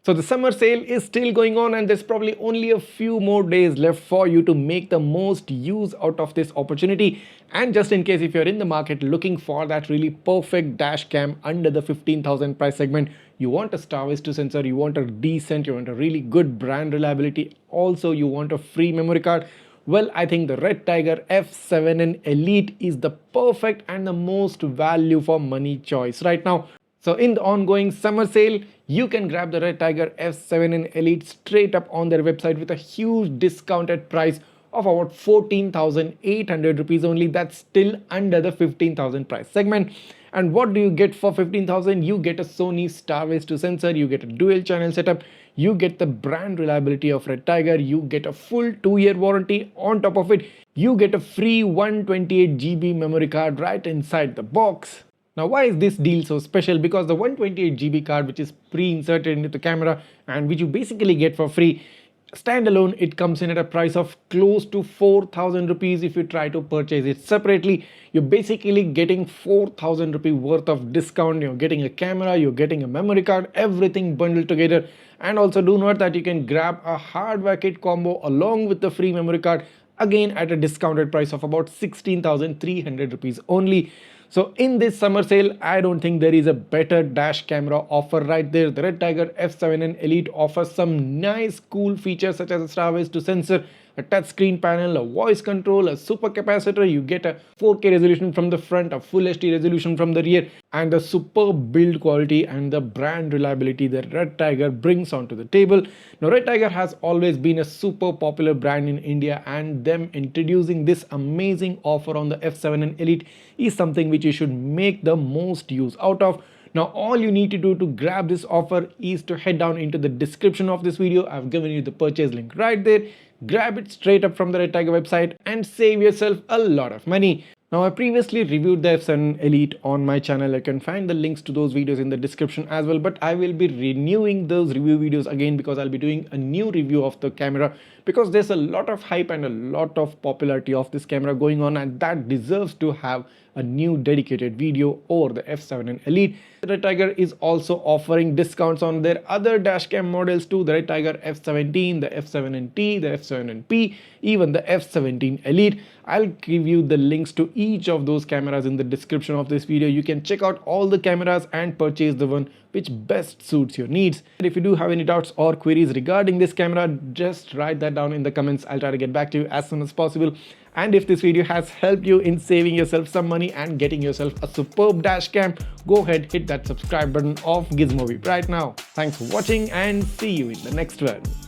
So the summer sale is still going on and there's probably only a few more days left for you to make the most use out of this opportunity. And just in case if you're in the market looking for that really perfect dash cam under the 15,000 price segment, you want a star-waist sensor, you want a you want a really good brand reliability, also you want a free memory card. Well, I think the REDTIGER F7N Elite is the perfect and the most value for money choice right now. So in the ongoing summer sale, you can grab the REDTIGER F7N Elite straight up on their website with a huge discounted price of about 14,800 rupees only. That's still under the 15,000 price segment. And what do you get for 15,000? You get a Sony star-waist sensor, you get a dual channel setup, you get the brand reliability of REDTIGER, you get a full 2-year warranty. On top of it, you get a free 128 GB memory card right inside the box. Now, why is this deal so special? Because the 128 GB card, which is pre-inserted into the camera and which you basically get for free, standalone, it comes in at a price of close to 4,000 rupees. If you try to purchase it separately, you're basically getting 4,000 rupee worth of discount. You're getting a camera, you're getting a memory card, everything bundled together. And also do note that you can grab a hardware kit combo along with the free memory card, again at a discounted price of about 16,300 rupees only. So in this summer sale, I don't think there is a better dash camera offer right there. The REDTIGER F7N Elite offers some nice cool features such as a star-waist sensor, a touchscreen panel, a voice control, a super capacitor. You get a 4K resolution from the front, a full HD resolution from the rear, and the superb build quality and the brand reliability that REDTIGER brings onto the table. Now, REDTIGER has always been a super popular brand in India, and them introducing this amazing offer on the F7N Elite is something which you should make the most use out of. Now, all you need to do to grab this offer is to head down into the description of this video. I've given you the purchase link right there. Grab it straight up from the REDTIGER website and save yourself a lot of money. Now, I previously reviewed the F7 Elite on my channel. You can find the links to those videos in the description as well, but I will be renewing those review videos again because I'll be doing a new review of the camera because there's a lot of hype and a lot of popularity of this camera going on, and that deserves to have a new dedicated video over the F7N Elite. REDTIGER is also offering discounts on their other dashcam models too, the REDTIGER F17, the F7NT, the F7NP, even the F17 Elite. I'll give you the links to each of those cameras in the description of this video. You can check out all the cameras and purchase the one which best suits your needs. And if you do have any doubts or queries regarding this camera, just write that down in the comments. I'll try to get back to you as soon as possible. And if this video has helped you in saving yourself some money and getting yourself a superb dash cam, go ahead, hit that subscribe button of Gizmobeep right now. Thanks for watching and see you in the next one.